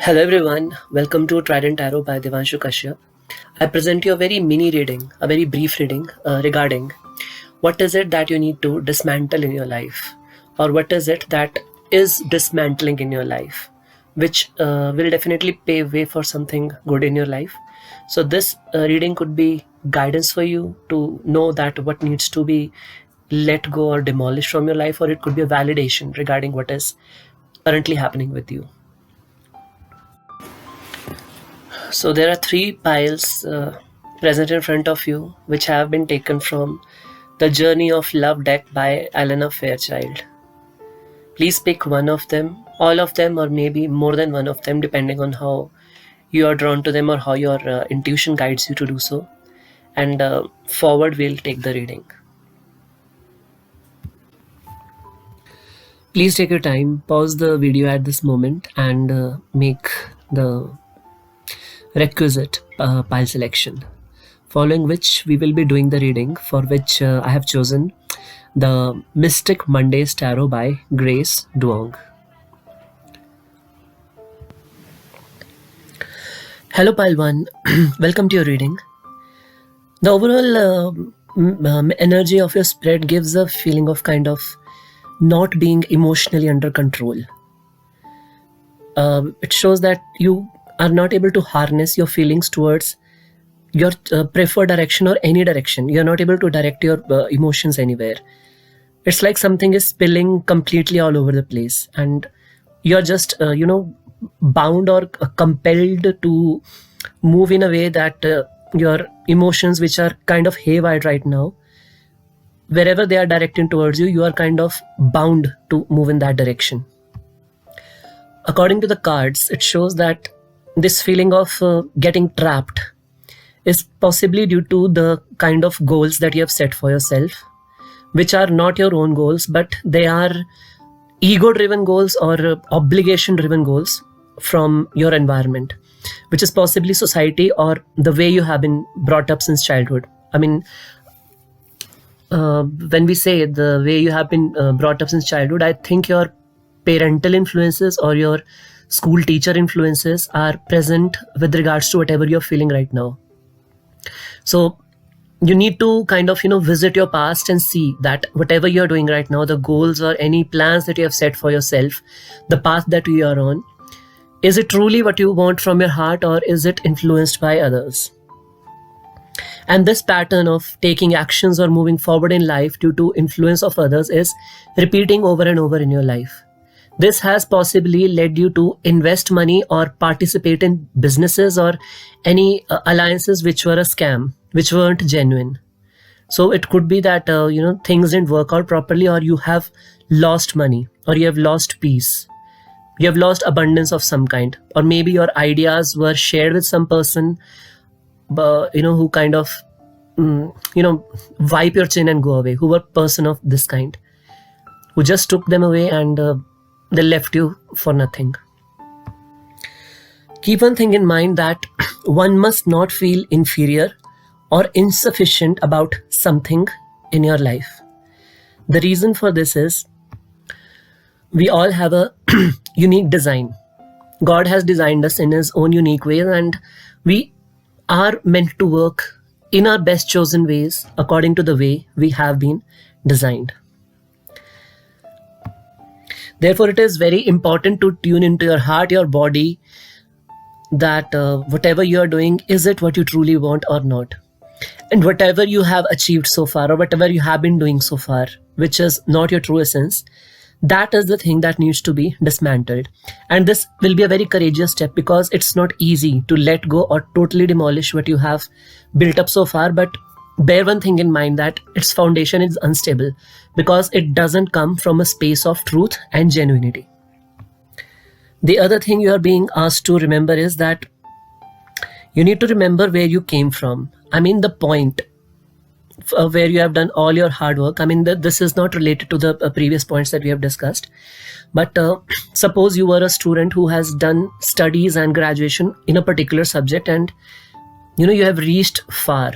Hello everyone, welcome to Trident Tarot by Devanshu Kashyap. I present you a very mini reading, a very brief reading regarding what is it that you need to dismantle in your life, or what is it that is dismantling in your life, which will definitely pave way for something good in your life. So this reading could be guidance for you to know that what needs to be let go or demolished from your life, or it could be a validation regarding what is currently happening with you. So there are three piles present in front of you, which have been taken from The Journey of Love deck by Alana Fairchild. Please pick one of them, all of them, or maybe more than one of them, depending on how you are drawn to them or how your intuition guides you to do so. And forward, we'll take the reading. Please take your time, pause the video at this moment, and make the requisite pile selection, following which we will be doing the reading, for which I have chosen the Mystic Mondays Tarot by Grace Duong. Hello pile 1, welcome to your reading. The overall energy of your spread gives a feeling of kind of not being emotionally under control. It shows that you are not able to harness your feelings towards your preferred direction or any direction. You're not able to direct your emotions anywhere. It's like something is spilling completely all over the place, and you're just bound or compelled to move in a way that your emotions, which are kind of haywire right now, wherever they are directing towards you, you are kind of bound to move in that direction. According to the cards, it shows that this feeling of getting trapped is possibly due to the kind of goals that you have set for yourself, which are not your own goals, but they are ego-driven goals or obligation-driven goals from your environment, which is possibly society or the way you have been brought up since childhood. I mean, when we say the way you have been brought up since childhood, I think your parental influences or your school teacher influences are present with regards to whatever you're feeling right now. So you need to kind of visit your past and see that whatever you're doing right now, the goals or any plans that you have set for yourself, the path that you are on, is it truly what you want from your heart, or is it influenced by others? And this pattern of taking actions or moving forward in life due to influence of others is repeating over and over in your life. This has possibly led you to invest money or participate in businesses or any alliances which were a scam, which weren't genuine. So it could be that things didn't work out properly, or you have lost money, or you have lost peace, you have lost abundance of some kind, or maybe your ideas were shared with some person, who kind of wipe your chin and go away, who were person of this kind, who just took them away and they left you for nothing. Keep one thing in mind, that one must not feel inferior or insufficient about something in your life. The reason for this is we all have a unique design. God has designed us in His own unique ways, and we are meant to work in our best chosen ways according to the way we have been designed. Therefore, it is very important to tune into your heart, your body, that whatever you are doing, is it what you truly want or not? And whatever you have achieved so far, or whatever you have been doing so far, which is not your true essence, that is the thing that needs to be dismantled. And this will be a very courageous step, because it's not easy to let go or totally demolish what you have built up so far. But bear one thing in mind, that its foundation is unstable, because it doesn't come from a space of truth and genuinity. The other thing you are being asked to remember is that you need to remember where you came from. I mean, the point where you have done all your hard work. I mean, this is not related to the previous points that we have discussed. But suppose you were a student who has done studies and graduation in a particular subject, and you have reached far.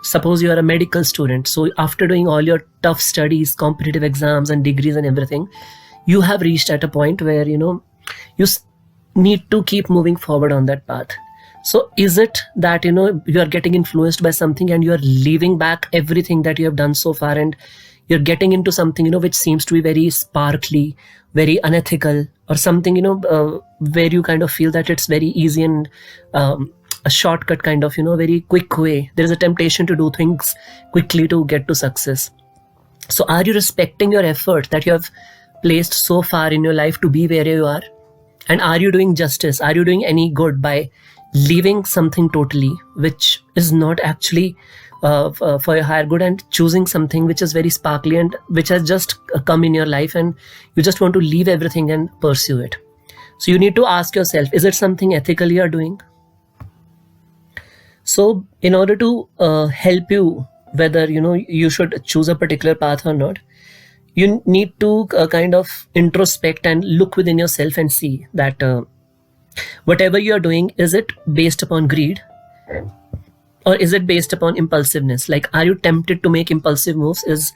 Suppose you are a medical student. So after doing all your tough studies, competitive exams and degrees and everything, you have reached at a point where you need to keep moving forward on that path. So is it that you are getting influenced by something and you are leaving back everything that you have done so far, and you're getting into something which seems to be very sparkly, very unethical, or something where you kind of feel that it's very easy and a shortcut kind of very quick way. There is a temptation to do things quickly to get to success. So are you respecting your effort that you have placed so far in your life to be where you are? And are you doing justice? Are you doing any good by leaving something totally which is not actually for your higher good, and choosing something which is very sparkly and which has just come in your life, and you just want to leave everything and pursue it? So you need to ask yourself, is it something ethical you are doing? So in order to help you whether you should choose a particular path or not, you need to kind of introspect and look within yourself and see that whatever you are doing, is it based upon greed, or is it based upon impulsiveness? Like, are you tempted to make impulsive moves? Is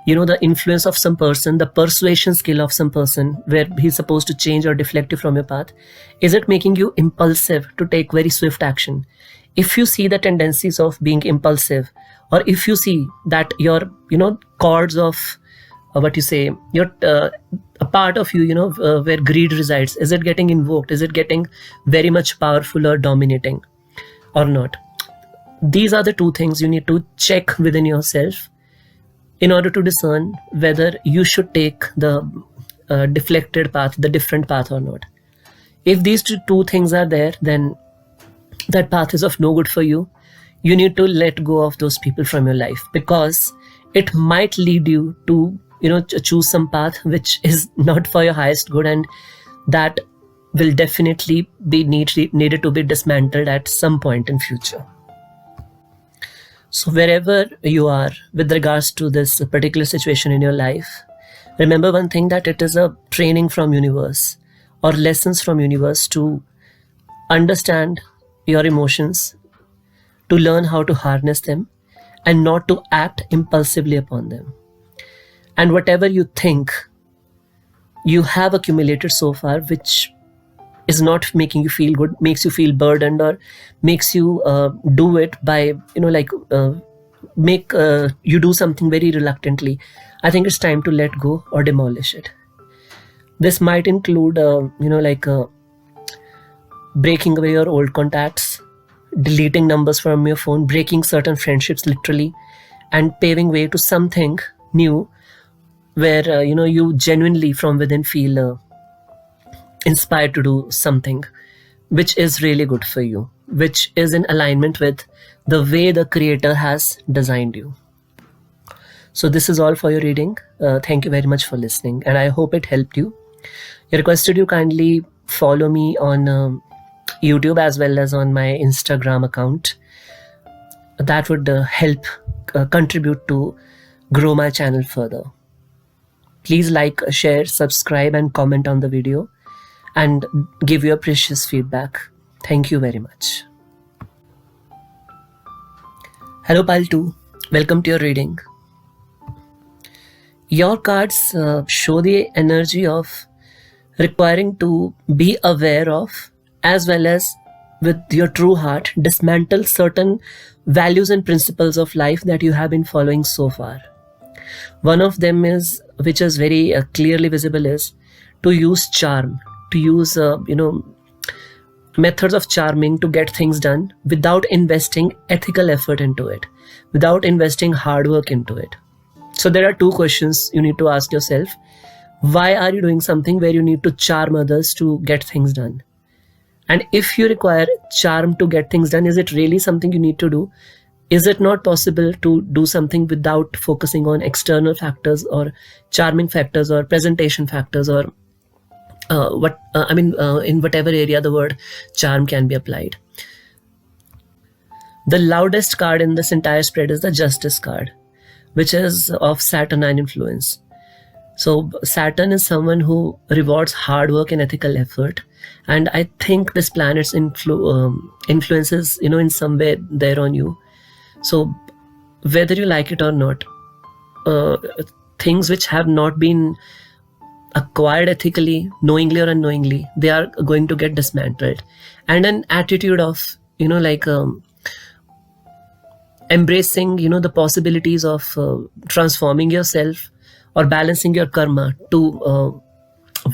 the influence of some person, the persuasion skill of some person where he's supposed to change or deflect you from your path, is it making you impulsive to take very swift action? If you see the tendencies of being impulsive, or if you see that your chords of what you say, your a part of you where greed resides, is it getting invoked? Is it getting very much powerful or dominating or not? These are the two things you need to check within yourself in order to discern whether you should take the deflected path, the different path or not. If these two things are there, then that path is of no good for you. You need to let go of those people from your life, because it might lead you to choose some path which is not for your highest good, and that will definitely be needed to be dismantled at some point in future. So wherever you are with regards to this particular situation in your life, remember one thing, that it is a training from universe or lessons from universe to understand your emotions, to learn how to harness them and not to act impulsively upon them. And whatever you think you have accumulated so far, which is not making you feel good, makes you feel burdened, or makes you do it by make you do something very reluctantly, I think it's time to let go or demolish it. This might include breaking away your old contacts, deleting numbers from your phone, breaking certain friendships literally, and paving way to something new where you genuinely from within feel inspired to do something which is really good for you, which is in alignment with the way the creator has designed you. So this is all for your reading. Thank you very much for listening, and I hope it helped you. I requested you kindly follow me on YouTube as well as on my Instagram account. That would help contribute to grow my channel further. Please like, share, subscribe and comment on the video and give your precious feedback. Thank you very much. Hello Pile 2, welcome to your reading. Your cards show the energy of requiring to be aware of, as well as with your true heart, dismantle certain values and principles of life that you have been following so far. One of them is, which is very clearly visible, is to use charm, to use methods of charming to get things done without investing ethical effort into it, without investing hard work into it. So there are two questions you need to ask yourself. Why are you doing something where you need to charm others to get things done? And if you require charm to get things done, is it really something you need to do? Is it not possible to do something without focusing on external factors or charming factors or presentation factors, or in whatever area the word charm can be applied? The loudest card in this entire spread is the Justice card, which is of Saturnine influence. So Saturn is someone who rewards hard work and ethical effort, and I think this planet's influences in some way there on you. So whether you like it or not, things which have not been acquired ethically, knowingly or unknowingly, they are going to get dismantled. And an attitude of, like embracing, the possibilities of transforming yourself or balancing your karma to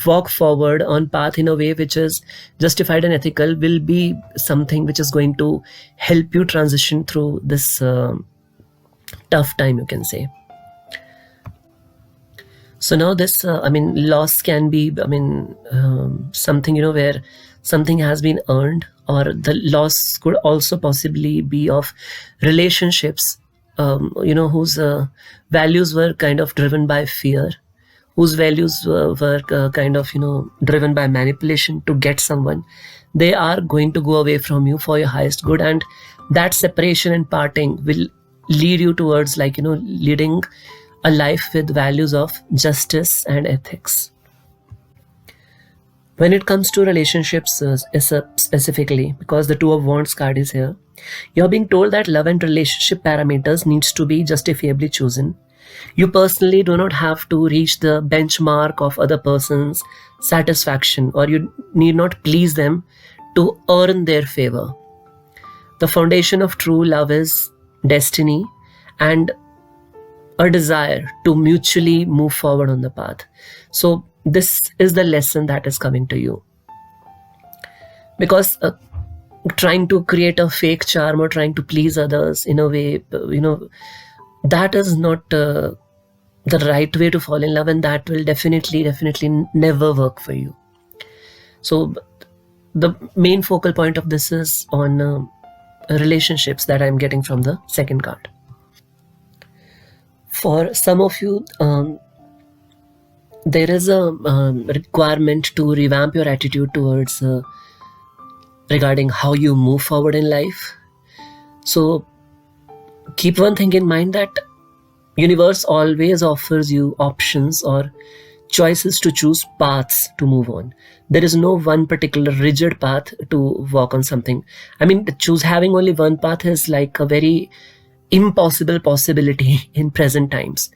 walk forward on path in a way which is justified and ethical will be something which is going to help you transition through this tough time, you can say. So now this, loss can be, something, where something has been earned, or the loss could also possibly be of relationships, whose values were kind of driven by fear, whose values were kind of, driven by manipulation to get someone. They are going to go away from you for your highest good. And that separation and parting will lead you towards, like, leading a life with values of justice and ethics. When it comes to relationships, specifically, because the Two of Wands card is here, you're being told that love and relationship parameters needs to be justifiably chosen. You personally do not have to reach the benchmark of other person's satisfaction, or you need not please them to earn their favor. The foundation of true love is destiny and a desire to mutually move forward on the path. So this is the lesson that is coming to you. Because trying to create a fake charm or trying to please others in a way, that is not the right way to fall in love, and that will definitely never work for you. So the main focal point of this is on relationships that I'm getting from the second card. For some of you, there is a requirement to revamp your attitude towards regarding how you move forward in life. So keep one thing in mind, that universe always offers you options or choices to choose paths to move on. There is no one particular rigid path to walk on something. Having only one path is like a very impossible possibility in present times.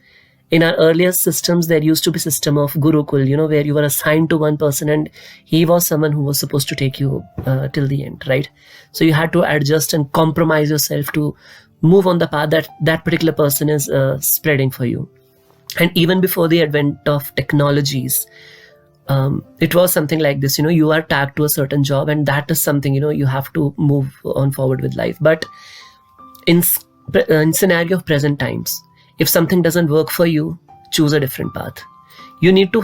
In our earlier systems, there used to be system of Gurukul, where you were assigned to one person and he was someone who was supposed to take you till the end, right? So you had to adjust and compromise yourself to move on the path that particular person is spreading for you. And even before the advent of technologies, it was something like this, you are tagged to a certain job, and that is something, you have to move on forward with life. But in scenario of present times, if something doesn't work for you, choose a different path. You need to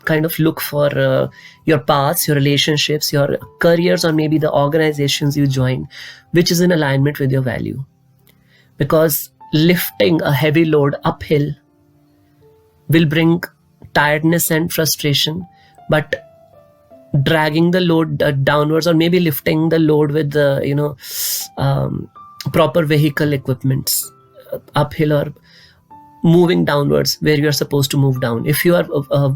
kind of look for your paths, your relationships, your careers, or maybe the organizations you join, which is in alignment with your value. Because lifting a heavy load uphill will bring tiredness and frustration, but dragging the load downwards, or maybe lifting the load with the proper vehicle equipments uphill, or moving downwards where you are supposed to move down. If you are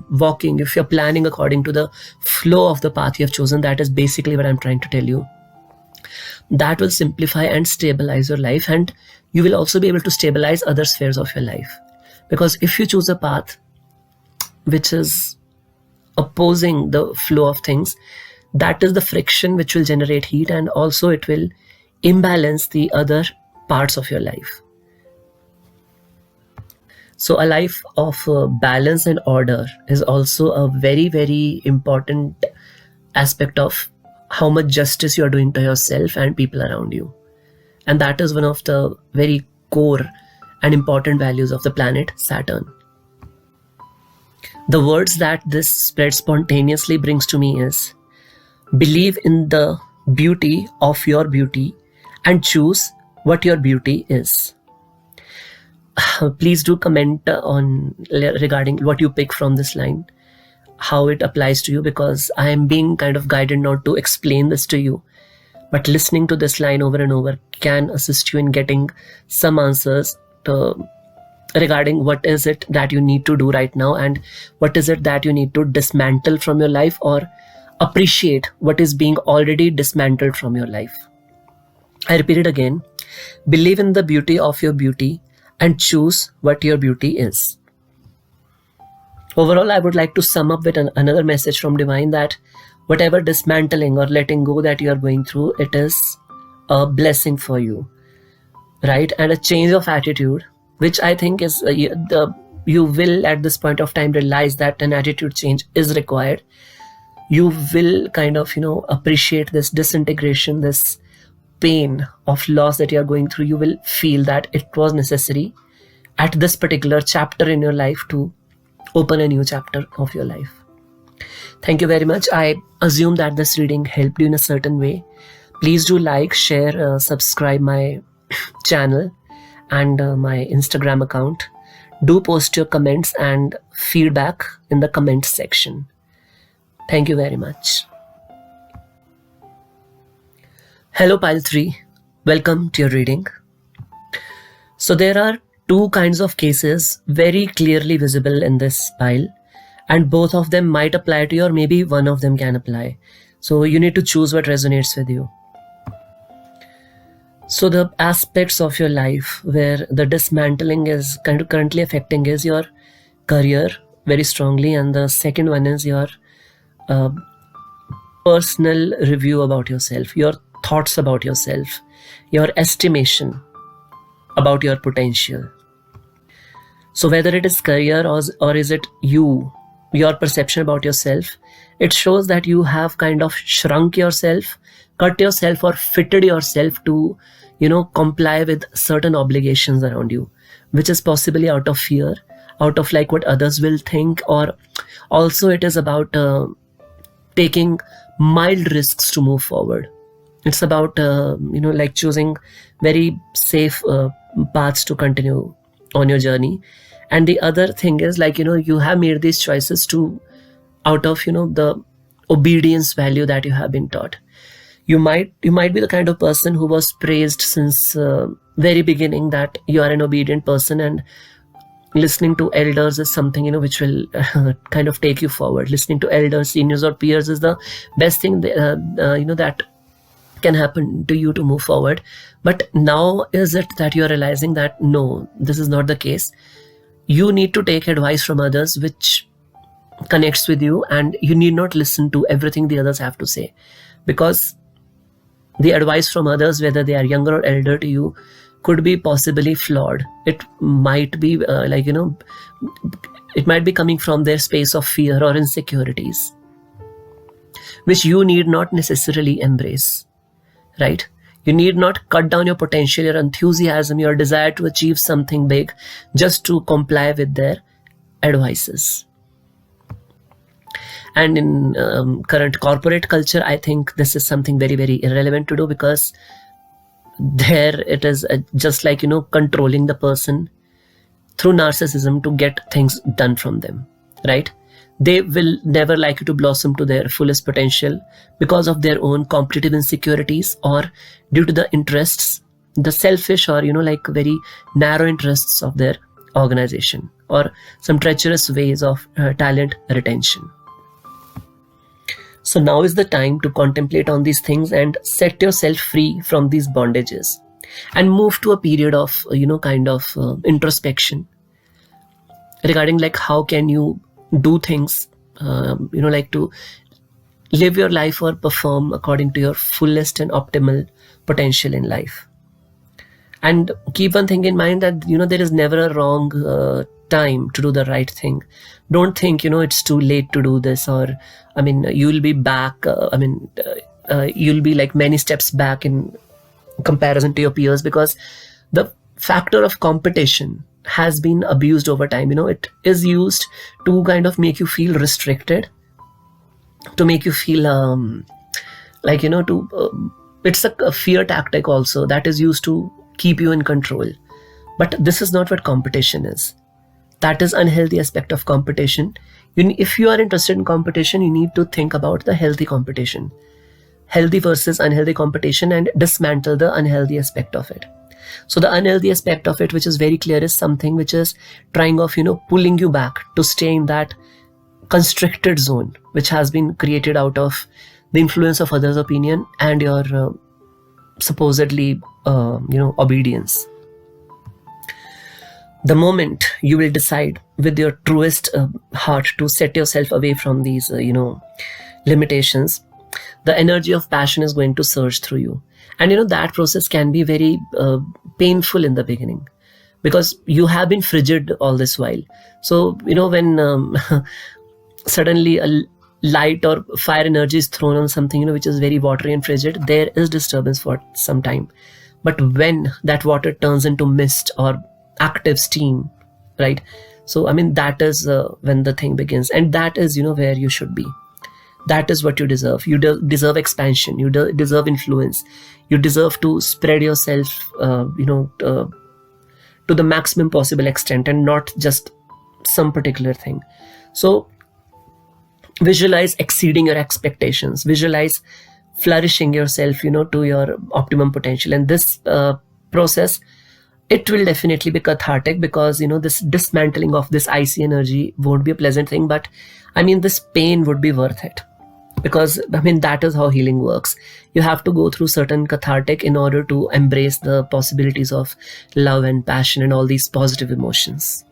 walking, if you're planning according to the flow of the path you have chosen, that is basically what I'm trying to tell you. That will simplify and stabilize your life, and you will also be able to stabilize other spheres of your life. Because if you choose a path which is opposing the flow of things, that is the friction which will generate heat, and also it will imbalance the other parts of your life. So a life of balance and order is also a very, very important aspect of how much justice you are doing to yourself and people around you. And that is one of the very core and important values of the planet Saturn. The words that this spread spontaneously brings to me is: believe in the beauty of your beauty and choose what your beauty is. Please do comment on regarding what you pick from this line, how it applies to you, because I am being kind of guided not to explain this to you, but listening to this line over and over can assist you in getting some answers regarding what is it that you need to do right now, and what is it that you need to dismantle from your life, or appreciate what is being already dismantled from your life. I repeat it again: believe in the beauty of your beauty and choose what your beauty is. Overall, I would like to sum up with another message from Divine, that whatever dismantling or letting go that you are going through, it is a blessing for you, right? And a change of attitude, which I think is you will at this point of time realize that an attitude change is required. You will kind of appreciate this disintegration, this pain of loss that you are going through. You will feel that it was necessary at this particular chapter in your life to open a new chapter of your life. Thank you very much. I assume that this reading helped you in a certain way. Please do like, share, subscribe my channel and my Instagram account. Do post your comments and feedback in the comment section. Thank you very much. Hello Pile 3, welcome to your reading. So there are two kinds of cases very clearly visible in this pile, and both of them might apply to you, or maybe one of them can apply. So you need to choose what resonates with you. So the aspects of your life where the dismantling is kind of currently affecting is your career very strongly, and the second one is your personal review about yourself, your thoughts about yourself, your estimation about your potential. So whether it is career or is it your perception about yourself, it shows that you have kind of shrunk yourself, cut yourself, or fitted yourself to comply with certain obligations around you, which is possibly out of fear, out of like what others will think, or also it is about taking mild risks to move forward. It's about like choosing very safe paths to continue on your journey. And the other thing is like you have made these choices out of the obedience value that you have been taught. You might be the kind of person who was praised since very beginning that you are an obedient person, and listening to elders is something which will kind of take you forward. Listening to elders, seniors, or peers is the best thing that can happen to you to move forward. But now is it that you are realizing that no, this is not the case. You need to take advice from others which connects with you, and you need not listen to everything the others have to say, because the advice from others, whether they are younger or elder to you, could be possibly flawed. It might be it might be coming from their space of fear or insecurities, which you need not necessarily embrace, right? You need not cut down your potential, your enthusiasm, your desire to achieve something big just to comply with their advices. And in current corporate culture, I think this is something very, very irrelevant to do, because there it is just like controlling the person through narcissism to get things done from them, right? They will never like you to blossom to their fullest potential because of their own competitive insecurities, or due to the interests, the selfish or like very narrow interests of their organization, or some treacherous ways of talent retention. So now is the time to contemplate on these things and set yourself free from these bondages, and move to a period of introspection regarding like how can you do things like to live your life or perform according to your fullest and optimal potential in life. And keep one thing in mind, that there is never a wrong time to do the right thing. Don't think it's too late to do this, or you'll be back, you'll be like many steps back in comparison to your peers, because the factor of competition has been abused over time. It is used to kind of make you feel restricted, to make you feel it's a fear tactic also that is used to keep you in control. But this is not what competition is. That is unhealthy aspect of competition. If you are interested in competition, you need to think about the healthy competition, healthy versus unhealthy competition, and dismantle the unhealthy aspect of it. So the unhealthy aspect of it, which is very clear, is something which is trying of pulling you back to stay in that constricted zone, which has been created out of the influence of others' opinion and your supposedly obedience. The moment you will decide with your truest heart to set yourself away from these limitations, the energy of passion is going to surge through you. And that process can be very painful in the beginning, because you have been frigid all this while. So when suddenly light or fire energy is thrown on something which is very watery and frigid, there is disturbance for some time. But when that water turns into mist or active steam, right? So that is when the thing begins, and that is where you should be. That is what you deserve. You deserve expansion. You deserve influence. You deserve to spread yourself to the maximum possible extent, and not just some particular thing. So visualize exceeding your expectations. Visualize flourishing yourself to your optimum potential. And this process, it will definitely be cathartic, because this dismantling of this icy energy won't be a pleasant thing, but this pain would be worth it, because that is how healing works. You have to go through certain cathartic in order to embrace the possibilities of love and passion and all these positive emotions.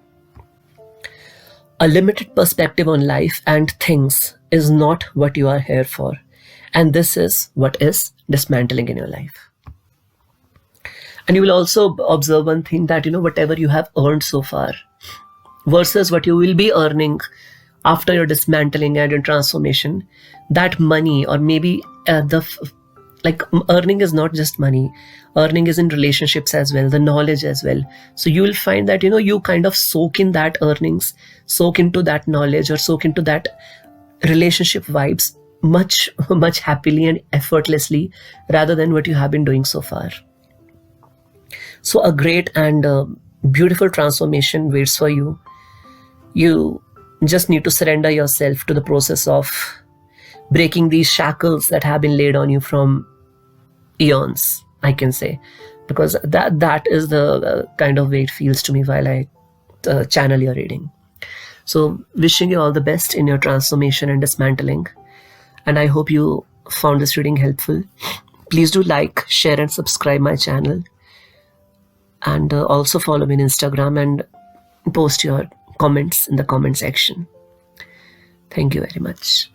A limited perspective on life and things is not what you are here for. And this is what is dismantling in your life. And you will also observe one thing, that whatever you have earned so far versus what you will be earning after your dismantling and your transformation, that money, or maybe earning is not just money. Earning is in relationships as well, the knowledge as well. So you will find that you kind of soak in that earnings, soak into that knowledge, or soak into that relationship vibes much much happily and effortlessly, rather than what you have been doing so far. So a great and beautiful transformation waits for you. You just need to surrender yourself to the process of breaking these shackles that have been laid on you from eons, I can say, because that is the kind of way it feels to me while I channel your reading. So wishing you all the best in your transformation and dismantling, and I hope you found this reading helpful. Please do like, share and subscribe my channel, and also follow me on Instagram and post your comments in the comment section. Thank you very much.